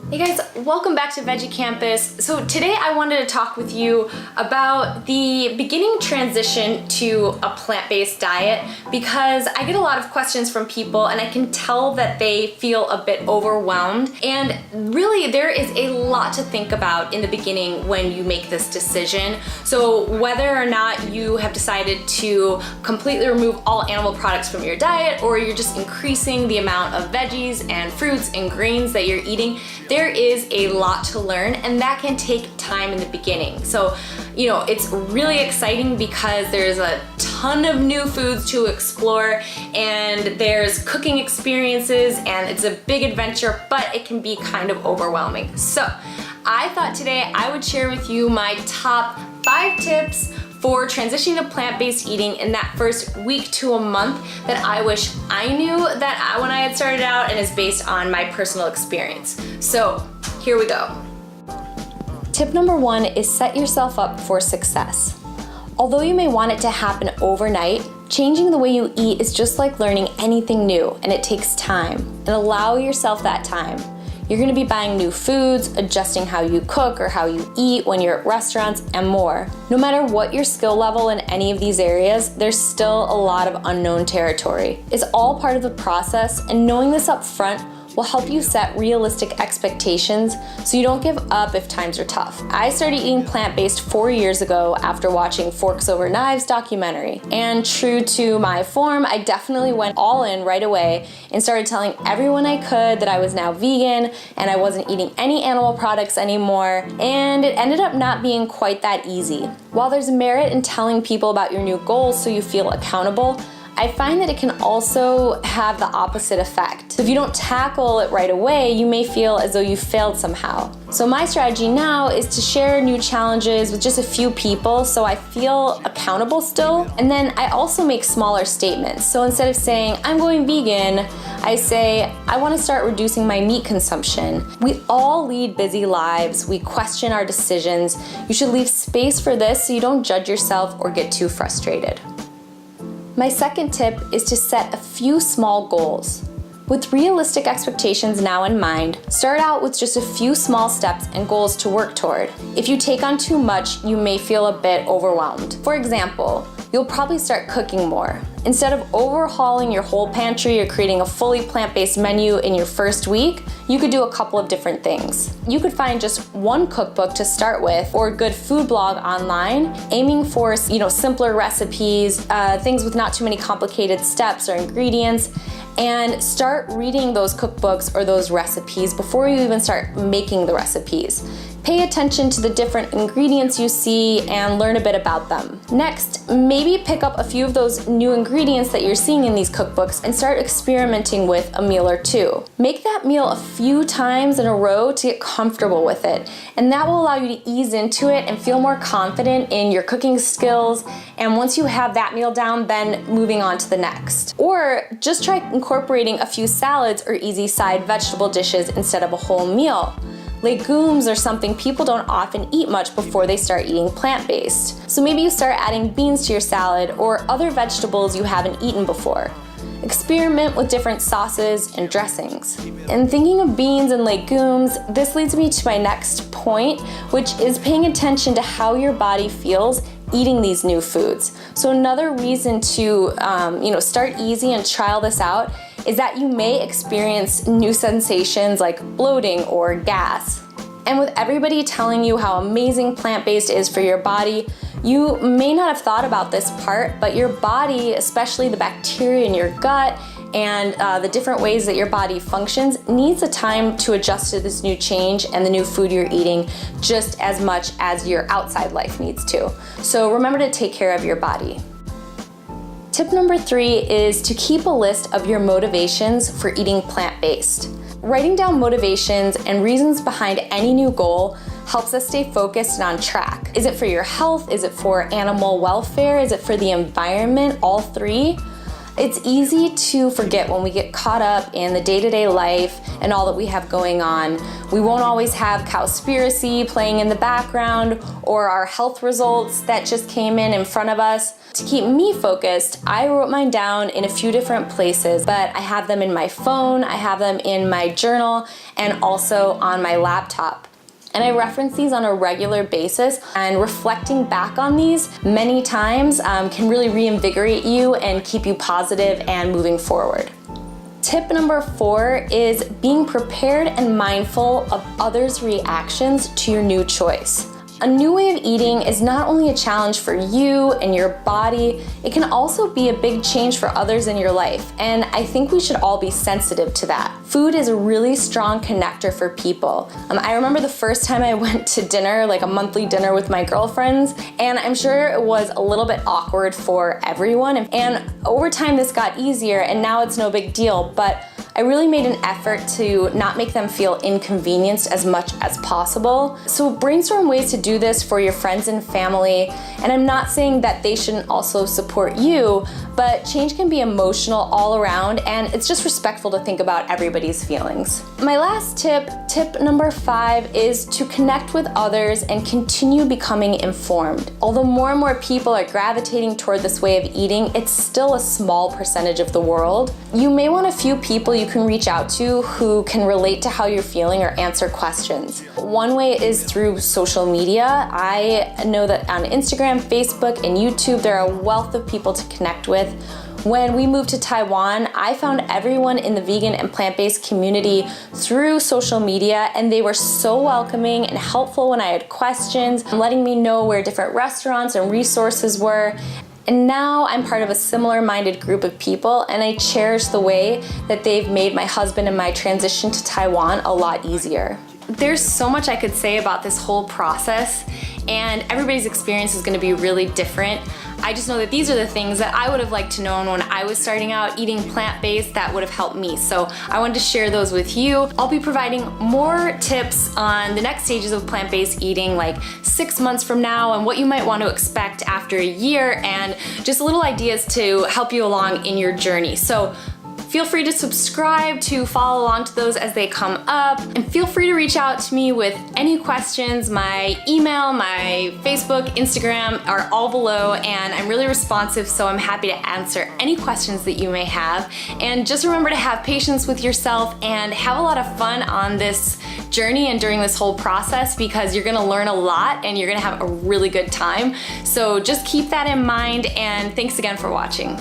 Hey guys, welcome back to Veggie Campus. So today I wanted to talk with you about the beginning transition to a plant-based diet because I get a lot of questions from people and I can tell that they feel a bit overwhelmed, and really there is a lot to think about in the beginning when you make this decision. So whether or not you have decided to completely remove all animal products from your diet, or you're just increasing the amount of veggies and fruits and grains that you're eating, there is a lot to learn, and that can take time in the beginning. So, it's really exciting because there's a ton of new foods to explore, and there's cooking experiences, and it's a big adventure, but it can be kind of overwhelming. So, I thought today I would share with you my top 5 tips for transitioning to plant-based eating in that first week to a month that I wish I knew that when I had started out, and is based on my personal experience. So here we go. Tip number 1 is set yourself up for success. Although you may want it to happen overnight, changing the way you eat is just like learning anything new, and it takes time. And allow yourself that time. You're gonna be buying new foods, adjusting how you cook or how you eat when you're at restaurants, and more. No matter what your skill level in any of these areas, there's still a lot of unknown territory. It's all part of the process, and knowing this up front will help you set realistic expectations so you don't give up if times are tough. I started eating plant-based 4 years ago after watching Forks Over Knives documentary. And true to my form, I definitely went all in right away and started telling everyone I could that I was now vegan and I wasn't eating any animal products anymore, and it ended up not being quite that easy. While there's merit in telling people about your new goals so you feel accountable, I find that it can also have the opposite effect. So if you don't tackle it right away, you may feel as though you failed somehow. So my strategy now is to share new challenges with just a few people so I feel accountable still. And then I also make smaller statements. So instead of saying, I'm going vegan, I say, I want to start reducing my meat consumption. We all lead busy lives. We question our decisions. You should leave space for this so you don't judge yourself or get too frustrated. My second tip is to set a few small goals. With realistic expectations now in mind, start out with just a few small steps and goals to work toward. If you take on too much, you may feel a bit overwhelmed. For example, you'll probably start cooking more. Instead of overhauling your whole pantry or creating a fully plant-based menu in your first week, you could do a couple of different things. You could find just one cookbook to start with, or a good food blog online, aiming for simpler recipes, things with not too many complicated steps or ingredients, and start reading those cookbooks or those recipes before you even start making the recipes. Pay attention to the different ingredients you see and learn a bit about them. Next, maybe pick up a few of those new ingredients that you're seeing in these cookbooks and start experimenting with a meal or two. Make that meal a few times in a row to get comfortable with it, and that will allow you to ease into it and feel more confident in your cooking skills. And once you have that meal down, then moving on to the next. Or just try incorporating a few salads or easy side vegetable dishes instead of a whole meal. Legumes are something people don't often eat much before they start eating plant-based. So maybe you start adding beans to your salad or other vegetables you haven't eaten before. Experiment with different sauces and dressings. And thinking of beans and legumes, this leads me to my next point, which is paying attention to how your body feels eating these new foods. So another reason to start easy and trial this out is that you may experience new sensations like bloating or gas. And with everybody telling you how amazing plant-based is for your body, you may not have thought about this part, but your body, especially the bacteria in your gut and the different ways that your body functions, needs a time to adjust to this new change and the new food you're eating just as much as your outside life needs to. So remember to take care of your body. Tip number 3 is to keep a list of your motivations for eating plant-based. Writing down motivations and reasons behind any new goal helps us stay focused and on track. Is it for your health? Is it for animal welfare? Is it for the environment? All three? It's easy to forget when we get caught up in the day-to-day life and all that we have going on. We won't always have Cowspiracy playing in the background or our health results that just came in front of us. To keep me focused, I wrote mine down in a few different places, but I have them in my phone, I have them in my journal, and also on my laptop. And I reference these on a regular basis, and reflecting back on these many times can really reinvigorate you and keep you positive and moving forward. Tip number 4 is being prepared and mindful of others' reactions to your new choice. A new way of eating is not only a challenge for you and your body, it can also be a big change for others in your life, and I think we should all be sensitive to that. Food is a really strong connector for people. I remember the first time I went to dinner, like a monthly dinner with my girlfriends, and I'm sure it was a little bit awkward for everyone, and over time this got easier and now it's no big deal, but I really made an effort to not make them feel inconvenienced as much as possible. So brainstorm ways to do this for your friends and family. And I'm not saying that they shouldn't also support you, but change can be emotional all around, and it's just respectful to think about everybody's feelings. My last tip, tip number 5, is to connect with others and continue becoming informed. Although more and more people are gravitating toward this way of eating, it's still a small percentage of the world. You may want a few people you can reach out to who can relate to how you're feeling or answer questions. One way is through social media. I know that on Instagram, Facebook, and YouTube, there are a wealth of people to connect with. When we moved to Taiwan, I found everyone in the vegan and plant-based community through social media, and they were so welcoming and helpful when I had questions, letting me know where different restaurants and resources were. And now I'm part of a similar-minded group of people, and I cherish the way that they've made my husband and my transition to Taiwan a lot easier. There's so much I could say about this whole process, and everybody's experience is gonna be really different. I just know that these are the things that I would have liked to know when I was starting out eating plant-based that would have helped me. So I wanted to share those with you. I'll be providing more tips on the next stages of plant-based eating, like 6 months from now, and what you might want to expect after a year, and just little ideas to help you along in your journey. So feel free to subscribe to follow along to those as they come up, and feel free to reach out to me with any questions. My email, my Facebook, Instagram are all below, and I'm really responsive, so I'm happy to answer any questions that you may have. And just remember to have patience with yourself and have a lot of fun on this journey and during this whole process, because you're gonna learn a lot and you're gonna have a really good time. So just keep that in mind, and thanks again for watching.